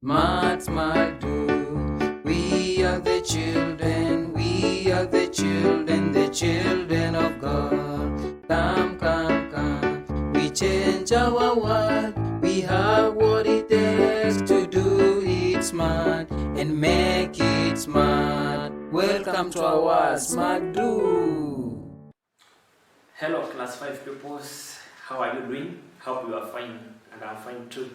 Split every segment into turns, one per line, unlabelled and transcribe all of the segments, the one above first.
Smart, smart, do. We are the children, the children of God. Come, come, come. We change our world. We have what it takes to do it smart and make it smart. Welcome to our Smart Do.
Hello, class 5 pupils. How are you doing? Hope you are fine, and I'm fine too.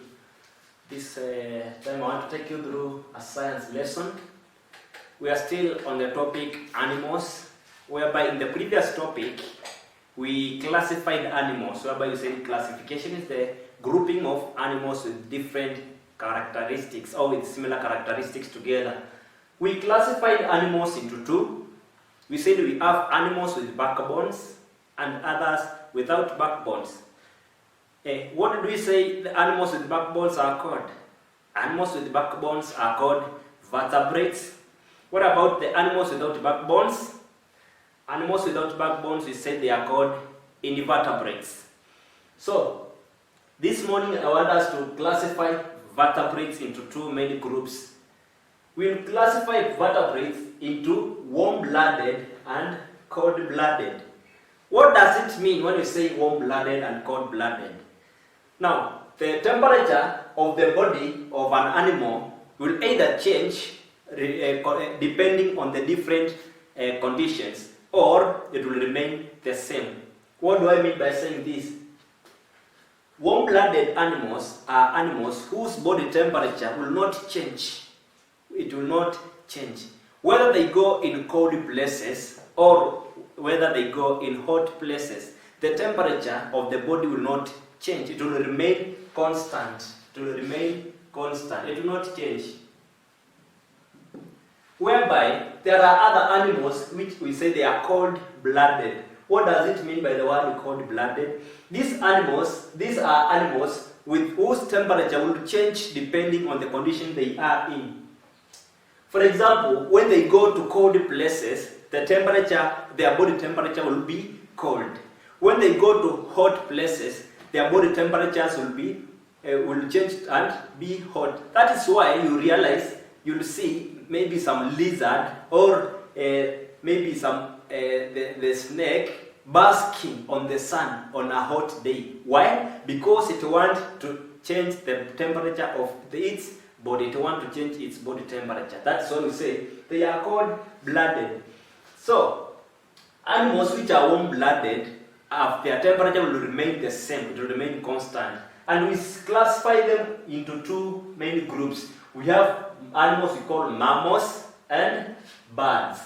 This time I want to take you through a science lesson. We are still on the topic animals, whereby in the previous topic we classified animals, whereby you say classification is the grouping of animals with different characteristics or with similar characteristics together. We classified animals into two. We said we have animals with backbones and others without backbones. What did we say the animals with backbones are called? Animals with backbones are called vertebrates. What about the animals without backbones? Animals without backbones, we said they are called invertebrates. So, this morning I want us to classify vertebrates into two main groups. We'll classify vertebrates into warm-blooded and cold-blooded. What does it mean when we say warm-blooded and cold-blooded? Now, the temperature of the body of an animal will either change depending on the different conditions, or it will remain the same. What do I mean by saying this? Warm-blooded animals are animals whose body temperature will not change. It will not change. Whether they go in cold places or whether they go in hot places, the temperature of the body will not change. It will remain constant. It will remain constant. It will not change. Whereby there are other animals which we say they are cold-blooded. What does it mean by the word cold-blooded? These are animals with whose temperature will change depending on the condition they are in. For example, when they go to cold places, their body temperature will be cold. When they go to hot places, their body temperatures will change and be hot. That is why you'll see maybe some lizard or maybe some the snake basking on the sun on a hot day. Why? Because it wants to change the temperature of its body. It wants to change its body temperature. That's why we say they are cold-blooded. So, animals which are warm-blooded, their temperature will remain the same. It will remain constant. And we classify them into two main groups. We have animals we call mammals and birds.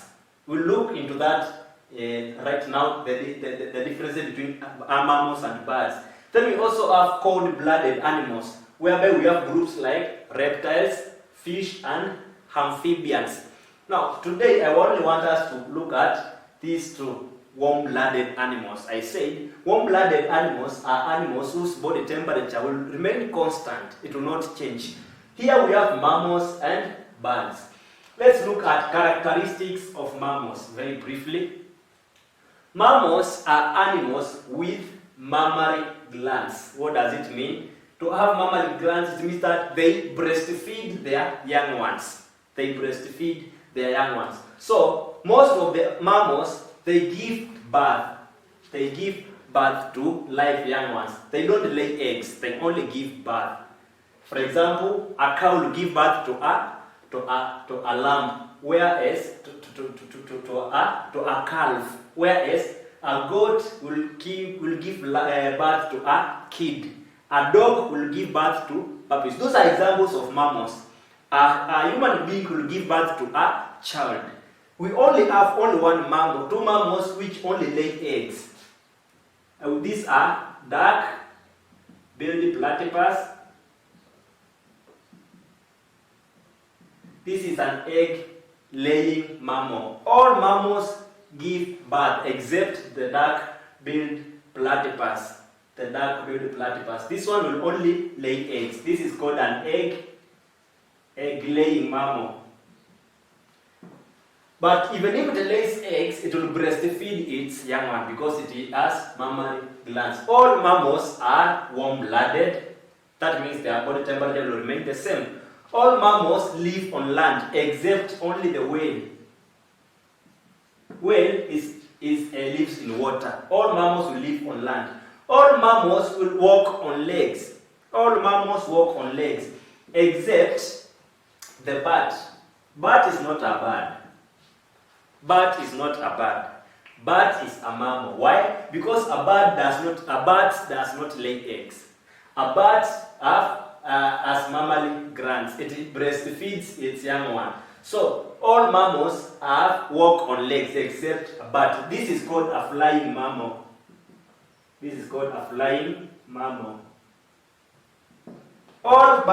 We'll look into that right now, the differences between mammals and birds. Then we also have cold-blooded animals, whereby we have groups like reptiles, fish, and amphibians. Now, today I only want us to look at these two warm-blooded animals. I said warm-blooded animals are animals whose body temperature will remain constant. It will not change. Here we have mammals and birds. Let's look at characteristics of mammals very briefly. Mammals are animals with mammary glands. What does it mean? To have mammary glands, it means that they breastfeed their young ones. They breastfeed their young ones. So, most of the mammals, they give birth. They give birth to live young ones. They don't lay eggs, they only give birth. For example, a cow will give birth to a lamb, whereas to a calf, whereas a goat will give birth to a kid. A dog will give birth to puppies. Those are examples of mammals. A human being will give birth to a child. We only have one mammal, two mammals which only lay eggs. These are duck-billed platypus. This is an egg-laying mammal. All mammals give birth except the duck-billed platypus. The duck-billed platypus. This one will only lay eggs. This is called an egg-laying mammal. But even if it lays eggs, it will breastfeed its young one because it has mammary glands. All mammals are warm-blooded. That means their body temperature will remain the same. All mammals live on land except only the whale. Whale lives in water. All mammals will live on land. All mammals will walk on legs. All mammals walk on legs except the bat. Bat is not a bird. Bat is not a bird. Bat is a mammal. Why? Because a bat does not lay eggs. A bat has mammary glands. It breastfeeds its young one. So all mammals walk on legs except a bat. This is called a flying mammal. This is called a flying mammal. All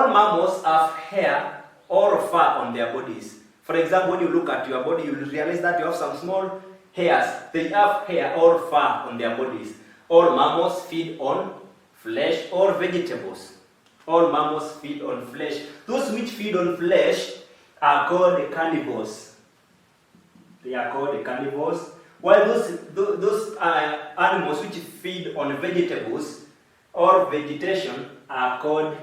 mammals have hair or fur on their bodies. For example, when you look at your body, you will realize that you have some small hairs. They have hair or fur on their bodies. All mammals feed on flesh or vegetables. All mammals feed on flesh. Those which feed on flesh are called carnivores. They are called carnivores. While those animals which feed on vegetables or vegetation are called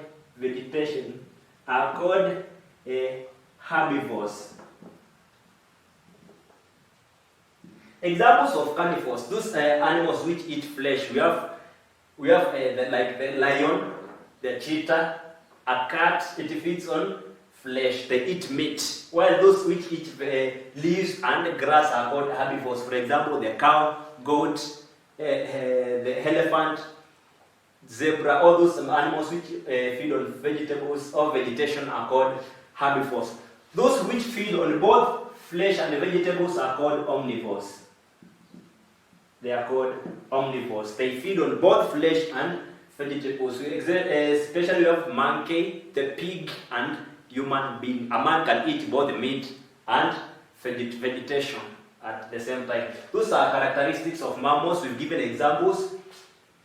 herbivores. Examples of carnivores, those animals which eat flesh. We have the lion, the cheetah, a cat. It feeds on flesh. They eat meat. While those which eat leaves and grass are called herbivores. For example, the cow, goat, the elephant, zebra. All those animals which feed on vegetables or vegetation are called herbivores. Those which feed on both flesh and vegetables are called omnivores. They are called omnivores. They feed on both flesh and vegetables. Especially we have monkey, the pig, and human being. A man can eat both meat and vegetation at the same time. Those are characteristics of mammals. We've given examples.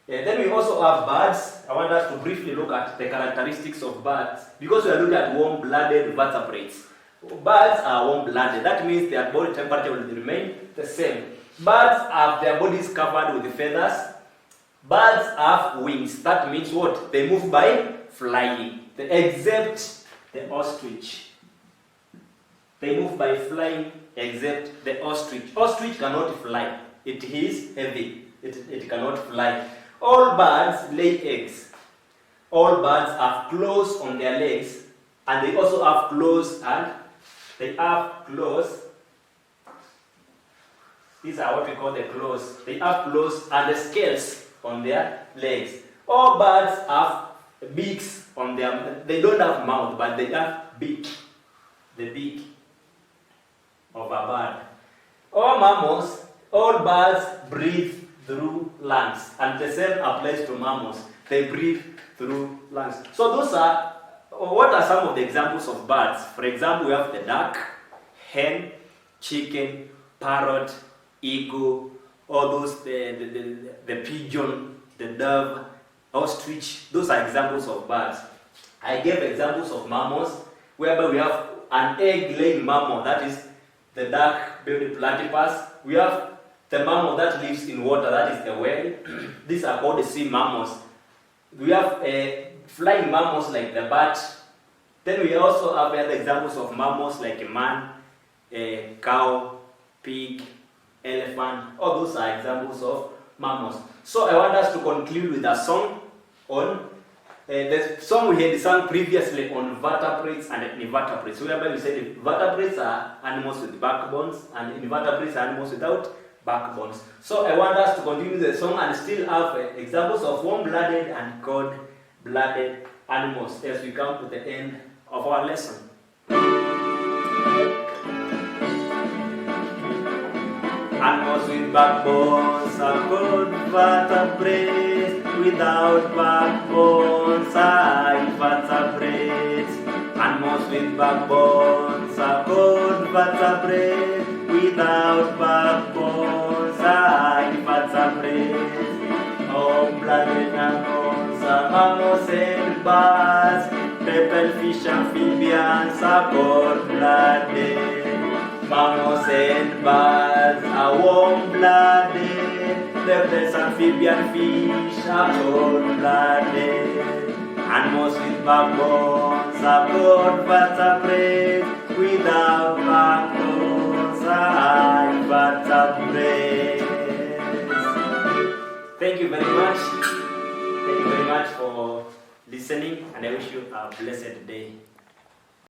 Then we also have birds. I want us to briefly look at the characteristics of birds because we are looking at warm-blooded vertebrates. Birds are warm-blooded. That means their body temperature will remain the same. Birds have their bodies covered with feathers. Birds have wings. That means what? They move by flying. Except the ostrich. They move by flying except the ostrich. Ostrich cannot fly. It is heavy. It cannot fly. All birds lay eggs. All birds have claws on their legs, and they also have claws, and they have claws. These are what we call the claws. They have claws and the scales on their legs. All birds have beaks on them. They don't have mouth, but they have beak. The beak of a bird. All mammals, all birds breathe through lungs, and the same applies to mammals. They breathe through lungs. So what are some of the examples of birds? For example, we have the duck, hen, chicken, parrot, eagle, all those, the pigeon, the dove, ostrich. Those are examples of birds. I gave examples of mammals, whereby we have an egg-laying mammal, that is the duck-billed platypus. We have the mammal that lives in water, that is the whale. These are called the sea mammals. We have flying mammals like the bat. Then we also have other examples of mammals like a man, a cow, pig, elephant. All those are examples of mammals. So I want us to conclude with a song on the song we had sung previously on vertebrates and invertebrates. Whereby we said vertebrates are animals with backbones and invertebrates are animals without backbones. So I want us to continue the song and still have examples of warm-blooded and cold-blooded animals as we come to the end of our lesson. Animals with backbones are called vertebrates. Without backbones are invertebrates. Animals with backbones are called vertebrates. Without backbones are invertebrates. Warm-blooded animals are mammals and birds. Peppered fish, amphibians are cold-blooded. Mammals and birds are warm-blooded. Reptiles, amphibian fish are cold-blooded. Animals with backbones are called vertebrates. Without backbones are vertebrates. Thank you very much. Thank you very much for listening, and I wish you a blessed day.